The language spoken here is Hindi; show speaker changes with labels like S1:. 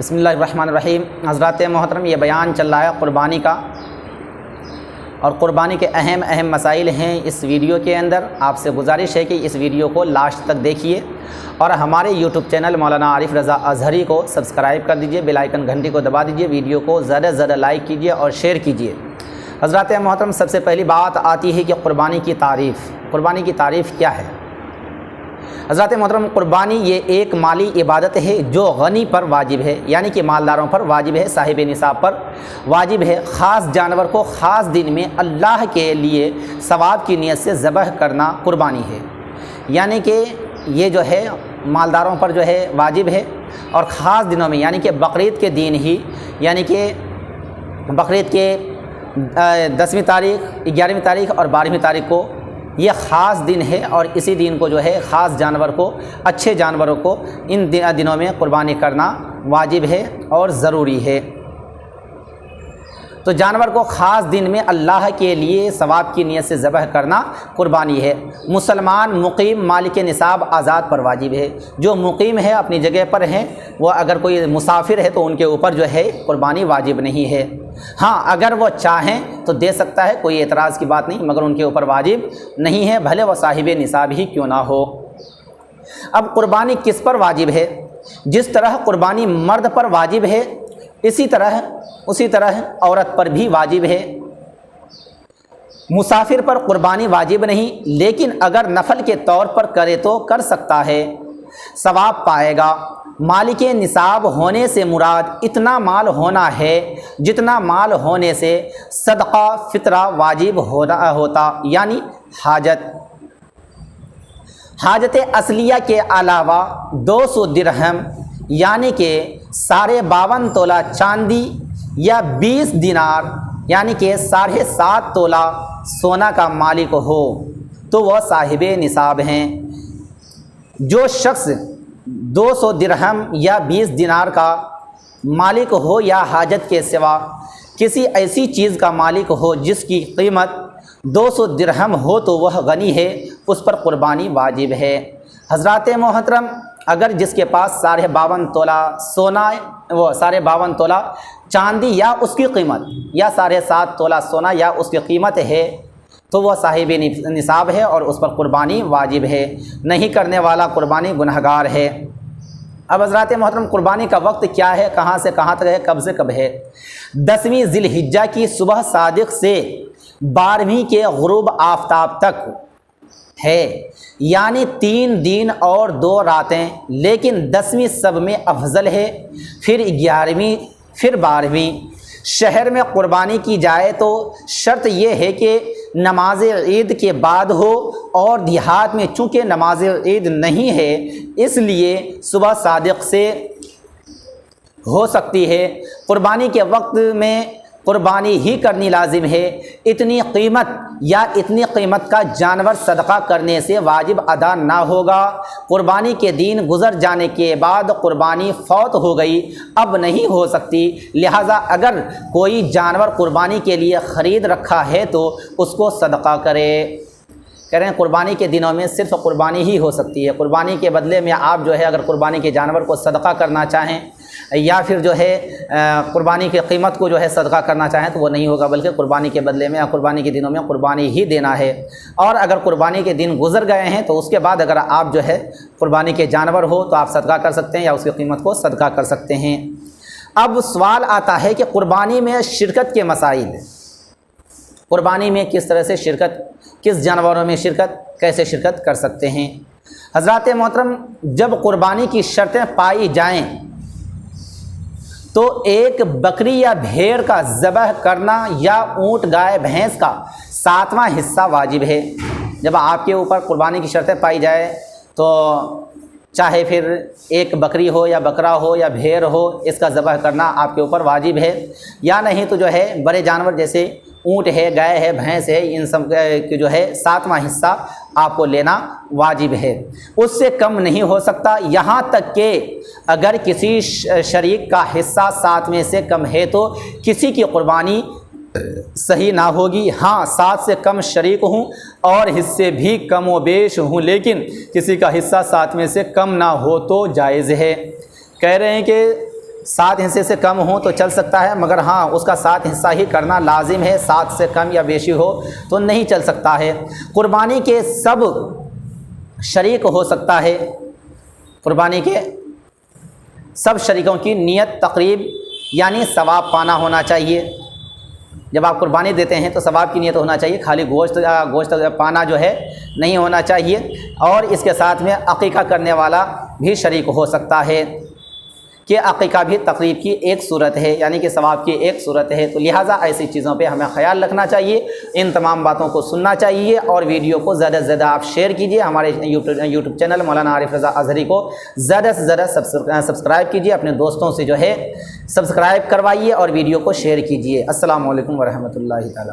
S1: बिस्मिल्लाहिर्रहमानिर्रहीम। हज़रात मोहतरम, ये बयान चल रहा है क़ुरबानी का, और क़ुरबानी के अहम मसाइल हैं इस वीडियो के अंदर। आपसे गुजारिश है कि इस वीडियो को लास्ट तक देखिए और हमारे यूट्यूब चैनल मौलाना आरिफ रज़ा अज़हरी को सब्सक्राइब कर दीजिए, बेल आइकन घंटी को दबा दीजिए, वीडियो को ज़्यादा से ज़्यादा लाइक कीजिए और शेयर कीजिए। हज़रात मोहतरम, सबसे पहली बात आती है कि क़ुरबानी की तारीफ़ क्या है। हज़रात मोहतरम, क़ुरबानी ये एक माली इबादत है जो गनी पर वाजिब है, यानी कि मालदारों पर वाजिब है, साहिब निसाब पर वाजिब है। ख़ास जानवर को ख़ास दिन में अल्लाह के लिए सवाब की नीयत से ज़बह करना क़ुरबानी है। यानी कि ये जो है मालदारों पर जो है वाजिब है, और ख़ास दिनों में यानी कि बकरीद के दिन ही, यानी कि बकरीद के 10वीं तारीख़, 11वीं तारीख़ और 12वीं तारीख़ को ये ख़ास दिन है, और इसी दिन को जो है ख़ास जानवर को, अच्छे जानवरों को इन दिनों में क़ुरबानी करना वाजिब है और ज़रूरी है। तो जानवर को ख़ास दिन में अल्लाह के लिए सवाब की नीयत से ज़बह करना क़ुरबानी है। मुसलमान मुक़ीम मालिक निसाब आज़ाद पर वाजिब है। जो मुक़ीम है, अपनी जगह पर हैं, वो अगर कोई मुसाफिर है तो उनके ऊपर जो है क़ुरबानी वाजिब नहीं है। हाँ, अगर वो चाहें तो दे सकता है, कोई एतराज़ की बात नहीं, मगर उनके ऊपर वाजिब नहीं है, भले वह साहिब निसाब ही क्यों ना हो। अब क़ुरबानी किस पर वाजिब है? जिस तरह क़ुरबानी मर्द पर वाजिब है, उसी तरह औरत पर भी वाजिब है। मुसाफिर पर क़ुरबानी वाजिब नहीं, लेकिन अगर नफल के तौर पर करे तो कर सकता है, सवाब पाएगा। मालिक निसाब होने से मुराद इतना माल होना है जितना माल होने से सदका फितरा वाजिब होता, यानी हाजत असलिया के अलावा 200 दिरहम यानी कि 52.5 तोला चांदी या 20 दिनार यानी कि 7.5 तोला सोना का मालिक हो तो वह साहिब निसाब हैं। जो शख्स 200 दिरहम या 20 दिनार का मालिक हो या हाजत के सिवा किसी ऐसी चीज़ का मालिक हो जिसकी कीमत 200 दिरहम हो तो वह गनी है, उस पर क़ुरबानी वाजिब है। हज़रात मोहतरम, अगर जिसके पास 52.5 तोला सोना, वो 52.5 तोला चांदी या उसकी कीमत, या 7.5 तोला सोना या उसकी कीमत है, तो वह साहिब निसाब है और उस पर क़ुरबानी वाजिब है। नहीं करने वाला क़ुरबानी गुनहगार है। अब हज़रात मोहतरम, क़ुरबानी का वक्त क्या है, कहाँ से कहाँ तक है, कब से कब है? 10वीं ज़िलहिज्जा की सुबह सादिक़ से 12वीं के गुरूब आफ्ताब तक है, यानी 3 दिन और 2 रातें, लेकिन 10वीं सब में अफजल है, फिर 11वीं, फिर 12वीं। शहर में क़ुरबानी की जाए तो शर्त यह है कि नमाज ईद के बाद हो, और देहात में चूँकि नमाज ईद नहीं है इसलिए सुबह सादिक़ से हो सकती है। क़ुरबानी के वक्त में क़ुरबानी ही करनी लाजिम है। इतनी कीमत का जानवर सदका करने से वाजिब अदा ना होगा। क़ुरबानी के दिन गुज़र जाने के बाद क़ुरबानी फ़ौत हो गई, अब नहीं हो सकती। लिहाजा अगर कोई जानवर क़ुरबानी के लिए ख़रीद रखा है तो उसको सदका करे। कह रहे हैं क़ुरबानी के दिनों में सिर्फ़ क़ुरबानी ही हो सकती है। क़ुरबानी के बदले में आप जो है अगर क़ुरबानी के जानवर को सदका करना चाहें या फिर जो है क़ुरबानी की कीमत को जो है सदका करना चाहें तो वो नहीं होगा, बल्कि क़ुरबानी के बदले में या क़ुरबानी के दिनों में क़ुरबानी ही देना है। और अगर क़ुरबानी के दिन गुज़र गए हैं तो उसके बाद अगर आप जो है क़ुरबानी के जानवर हो तो आप सदका कर सकते हैं या उसकी कीमत को सदका कर सकते हैं। अब सवाल आता है कि क़ुरबानी में शिरकत के मसाइल, क़ुरबानी में किस तरह से शिरकत, किस जानवरों में शिरकत, कैसे शिरकत कर सकते हैं। हज़रात मोहतरम, जब क़ुरबानी की शर्तें पाई जाएँ तो एक बकरी या भेड़ का ज़बह करना या ऊँट, गाय, भैंस का 7वां हिस्सा वाजिब है। जब आपके ऊपर क़ुरबानी की शर्तें पाई जाए तो चाहे फिर एक बकरी हो या बकरा हो या भेड़ हो, इसका ज़बह करना आपके ऊपर वाजिब है। या नहीं तो जो है बड़े जानवर जैसे ऊँट है, गाय है, भैंस है, इन सब के जो है 7वां हिस्सा आपको लेना वाजिब है, उससे कम नहीं हो सकता। यहाँ तक कि अगर किसी शरीक का हिस्सा 7 में से कम है तो किसी की क़ुरबानी सही ना होगी। हाँ, 7 से कम शरीक हूँ और हिस्से भी कम व बेश हूँ, लेकिन किसी का हिस्सा 7 में से कम ना हो तो जायज़ है। कह रहे हैं कि 7 हिस्से से कम हो तो चल सकता है, मगर हाँ उसका 7 हिस्सा ही करना लाजिम है, 7 से कम या बेशी हो तो नहीं चल सकता है। कुर्बानी के सब शरीक हो सकता है, कुर्बानी के सब शरीकों की नियत तकरीब यानी सवाब पाना होना चाहिए। जब आप कुर्बानी देते हैं तो सवाब की नियत होना चाहिए, खाली गोश्त पाना जो है नहीं होना चाहिए। और इसके साथ में अक़ीक़ा करने वाला भी शरीक हो सकता है कि अक़ीक़ा भी तक़रीब की एक सूरत है, यानी कि सवाब की एक सूरत है। तो लिहाजा ऐसी चीज़ों पे हमें ख्याल रखना चाहिए, इन तमाम बातों को सुनना चाहिए और वीडियो को ज़्यादा से ज़्यादा आप शेयर कीजिए। हमारे यूट्यूब चैनल मौलाना आरिफ रज़ा अज़हरी को ज़्यादा से ज़्यादा सब्सक्राइब कीजिए, अपने दोस्तों से जो है सब्सक्राइब करवाइए और वीडियो को शेयर कीजिए। अस्सलामु अलैकुम व रहमतुल्लाहि ताला।